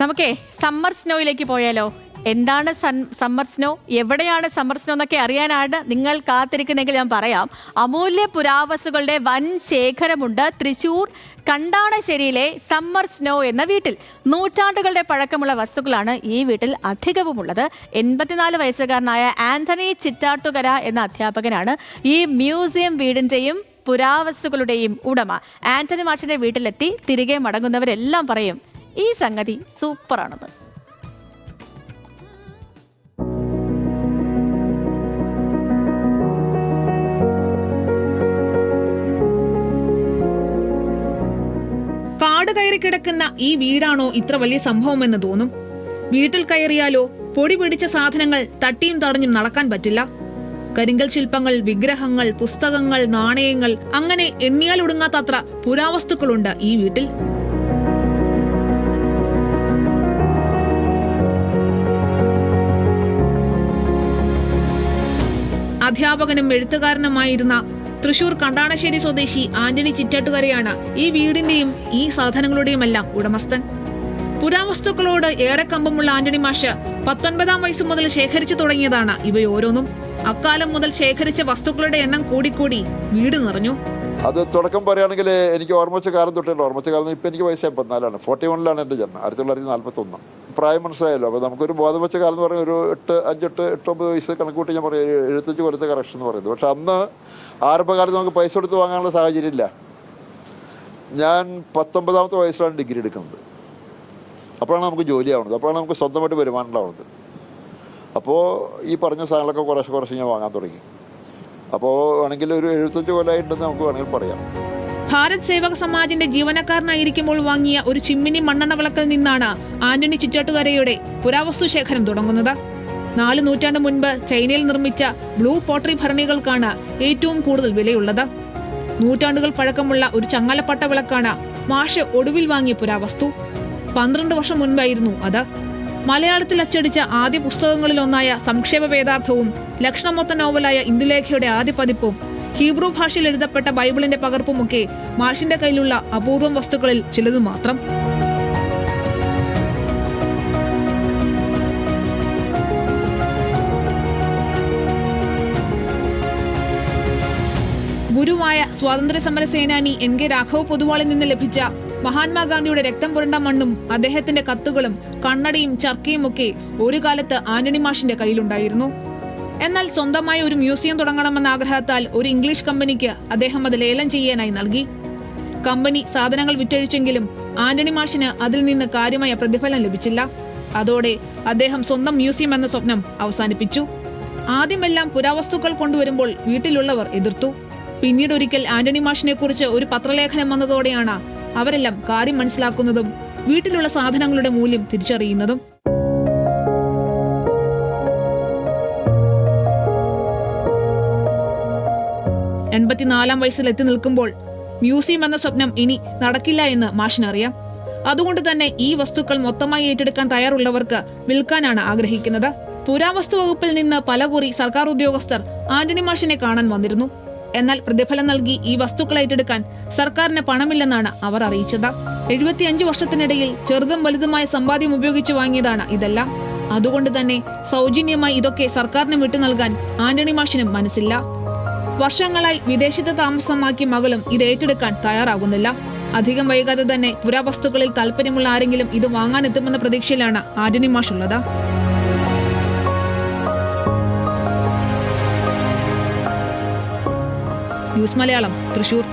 നമുക്കേ സമ്മർ സ്നോയിലേക്ക് പോയാലോ? എന്താണ് സമ്മർ സ്നോ, എവിടെയാണ് സമ്മർ സ്നോ എന്നൊക്കെ അറിയാനാണ് നിങ്ങൾ കാത്തിരിക്കുന്നെങ്കിൽ ഞാൻ പറയാം. അമൂല്യ പുരാവസ്തുക്കളുടെ വൻ ശേഖരമുണ്ട് തൃശൂർ കണ്ടാണശ്ശേരിയിലെ സമ്മർ സ്നോ എന്ന വീട്ടിൽ. നൂറ്റാണ്ടുകളുടെ പഴക്കമുള്ള വസ്തുക്കളാണ് ഈ വീട്ടിൽ അധികവുമുള്ളത്. 84 വയസ്സുകാരനായ ആന്റണി ചിറ്റാട്ടുകര എന്ന അധ്യാപകനാണ് ഈ മ്യൂസിയം വീടിന്റെയും പുരാവസ്തുക്കളുടെയും ഉടമ. ആന്റണി മാഷിന്റെ വീട്ടിലെത്തി തിരികെ മടങ്ങുന്നവരെല്ലാം പറയും ഈ സംഗതി സൂപ്പറാണെന്ന്. കാട് കയറി കിടക്കുന്ന ഈ വീടാണോ ഇത്ര വലിയ സംഭവമെന്ന് തോന്നും. വീട്ടിൽ കയറിയാലോ പൊടി പിടിച്ച സാധനങ്ങൾ തട്ടിയും തടഞ്ഞും നടക്കാൻ പറ്റില്ല. കരിങ്കൽ ശില്പങ്ങൾ, വിഗ്രഹങ്ങൾ, പുസ്തകങ്ങൾ, നാണയങ്ങൾ, അങ്ങനെ എണ്ണിയാൽ ഒടുങ്ങാത്തത്ര പുരാവസ്തുക്കളുണ്ട് ഈ വീട്ടിൽ. അധ്യാപകനും എഴുത്തുകാരനുമായിരുന്ന തൃശൂർ കണ്ടാണശ്ശേരി സ്വദേശി ആന്റണി ചിറ്റാട്ടുകരയാണ് ഈ വീടിന്റെയും ഈ സാധനങ്ങളുടെയുമെല്ലാം ഉടമസ്ഥൻ. പുരാവസ്തുക്കളോട് ഏറെ കമ്പമുള്ള ആന്റണി മാഷ് 19-ാം വയസ്സ് മുതൽ ശേഖരിച്ചു തുടങ്ങിയതാണ് ഇവയോരോന്നും. അക്കാലം മുതൽ ശേഖരിച്ച വസ്തുക്കളുടെ എണ്ണം കൂടിക്കൂടി വീട് നിറഞ്ഞു. അത് തുടക്കം പറയുകയാണെങ്കിൽ എനിക്ക് ഓർമ്മച്ച കാലം തൊട്ടുള്ള ഓർമ്മച്ച കാലം. ഇപ്പം എനിക്ക് വയസ്സ് 84ആണ്. 41-ലാണ് എൻ്റെ ജന്മം, 1941. പ്രായം മനസ്സിലായല്ലോ. അപ്പോൾ നമുക്കൊരു ബോധം വെച്ച കാലം എന്ന് പറഞ്ഞാൽ ഒരു 8-9 വയസ്സ് കണക്കൂട്ടി ഞാൻ പറയും 75 കൊല്ലത്തെ കറക്ഷൻ എന്ന് പറയുന്നത്. പക്ഷെ അന്ന് ആരംഭകാലത്ത് നമുക്ക് പൈസ കൊടുത്ത് വാങ്ങാനുള്ള സാഹചര്യം ഇല്ല. ഞാൻ 19-ാമത്തെ വയസ്സിലാണ് ഡിഗ്രി എടുക്കുന്നത്. അപ്പോഴാണ് നമുക്ക് ജോലി ആവുന്നത്, അപ്പോഴാണ് നമുക്ക് സ്വന്തമായിട്ട് വരുമാനം ഉണ്ടാവുന്നത്. അപ്പോൾ ഈ പറഞ്ഞ സാധനങ്ങളൊക്കെ കുറേശ്ശെ ഞാൻ വാങ്ങാൻ തുടങ്ങി. അപ്പോൾ വേണമെങ്കിൽ ഒരു 75 കൊല്ലമായിട്ടുണ്ടെന്ന് നമുക്ക് വേണമെങ്കിൽ പറയാം. ഭാരത് സേവക സമാജിന്റെ ജീവനക്കാരനായിരിക്കുമ്പോൾ വാങ്ങിയ ഒരു ചിമ്മിനി മണ്ണെണ്ണ വിളക്കിൽ നിന്നാണ് ആന്റണി ചിറ്റാട്ടുകരയുടെ പുരാവസ്തു ശേഖരം തുടങ്ങുന്നത്. 4 നൂറ്റാണ്ട് മുൻപ് ചൈനയിൽ നിർമ്മിച്ച ബ്ലൂ പോട്ടറി ഭരണികൾക്കാണ് ഏറ്റവും കൂടുതൽ വിലയുള്ളത്. നൂറ്റാണ്ടുകൾ പഴക്കമുള്ള ഒരു ചങ്ങലപ്പട്ട വിളക്കാണ് മാഷ് ഒടുവിൽ വാങ്ങിയ പുരാവസ്തു. 12 വർഷം മുൻപായിരുന്നു അത്. മലയാളത്തിൽ അച്ചടിച്ച ആദ്യ പുസ്തകങ്ങളിലൊന്നായ സംക്ഷേപ വേദാർത്ഥവും ലക്ഷണമൊത്ത നോവലായ ഇന്ദുലേഖയുടെ ആദ്യ പതിപ്പും ഹീബ്രു ഭാഷയിൽ എഴുതപ്പെട്ട ബൈബിളിന്റെ പകർപ്പുമൊക്കെ മാഷിന്റെ കയ്യിലുള്ള അപൂർവം വസ്തുക്കളിൽ ചിലത് മാത്രം. ഗുരുവായ സ്വാതന്ത്ര്യ സമര സേനാനി NK രാഘവ പൊതുവാളിൽ നിന്ന് ലഭിച്ച മഹാത്മാഗാന്ധിയുടെ രക്തം പുരണ്ട മണ്ണും അദ്ദേഹത്തിന്റെ കത്തുകളും കണ്ണടയും ചർക്കയും ഒക്കെ ഒരു കാലത്ത് ആന്റണി മാഷിന്റെ കയ്യിലുണ്ടായിരുന്നു. എന്നാൽ സ്വന്തമായ ഒരു മ്യൂസിയം തുടങ്ങണമെന്ന ആഗ്രഹത്താൽ ഒരു ഇംഗ്ലീഷ് കമ്പനിക്ക് അദ്ദേഹം അത് ലേലം ചെയ്യാനായി നൽകി. കമ്പനി സാധനങ്ങൾ വിറ്റഴിച്ചെങ്കിലും ആന്റണി മാഷിന് അതിൽ നിന്ന് കാര്യമായ പ്രതിഫലം ലഭിച്ചില്ല. അതോടെ അദ്ദേഹം സ്വന്തം മ്യൂസിയം എന്ന സ്വപ്നം അവസാനിപ്പിച്ചു. ആദ്യമെല്ലാം പുരാവസ്തുക്കൾ കൊണ്ടുവരുമ്പോൾ വീട്ടിലുള്ളവർ എതിർത്തു. പിന്നീട് ഒരിക്കൽ ആന്റണി മാഷിനെ കുറിച്ച് ഒരു പത്രലേഖനം വന്നതോടെയാണ് അവരെല്ലാം കാര്യം മനസ്സിലാക്കുന്നതും വീട്ടിലുള്ള സാധനങ്ങളുടെ മൂല്യം തിരിച്ചറിയുന്നതും. ാം വയസ്സിൽ എത്തി നിൽക്കുമ്പോൾ മ്യൂസിയം എന്ന സ്വപ്നം ഇനി നടക്കില്ല എന്ന് മാഷിനറിയാം. അതുകൊണ്ട് തന്നെ ഈ വസ്തുക്കൾ മൊത്തമായി ഏറ്റെടുക്കാൻ തയ്യാറുള്ളവർക്ക് വിൽക്കാനാണ് ആഗ്രഹിക്കുന്നത്. പുരാവസ്തു വകുപ്പിൽ നിന്ന് പലകുറി സർക്കാർ ഉദ്യോഗസ്ഥർ ആന്റണി മാഷിനെ കാണാൻ വന്നിരുന്നു. എന്നാൽ പ്രതിഫലം നൽകി ഈ വസ്തുക്കൾ ഏറ്റെടുക്കാൻ സർക്കാരിന് പണമില്ലെന്നാണ് അവർ അറിയിച്ചത്. 75 വർഷത്തിനിടയിൽ ചെറുതും വലുതുമായ സമ്പാദ്യം ഉപയോഗിച്ച് വാങ്ങിയതാണ് ഇതെല്ലാം. അതുകൊണ്ട് തന്നെ സൗജന്യമായി ഇതൊക്കെ സർക്കാരിന് വിട്ടു നൽകാൻ ആന്റണി മാഷിനും മനസ്സില്ല. വർഷങ്ങളായി വിദേശത്ത് താമസമാക്കിയ മകളും ഇത് ഏറ്റെടുക്കാൻ തയ്യാറാകുന്നില്ല. അധികം വൈകാതെ തന്നെ പുരാവസ്തുക്കളിൽ താല്പര്യമുള്ള ആരെങ്കിലും ഇത് വാങ്ങാനെത്തുമെന്ന പ്രതീക്ഷയിലാണ് ആന്റണി മാഷ് ഉള്ളത്. ന്യൂസ് മലയാളം, തൃശൂർ.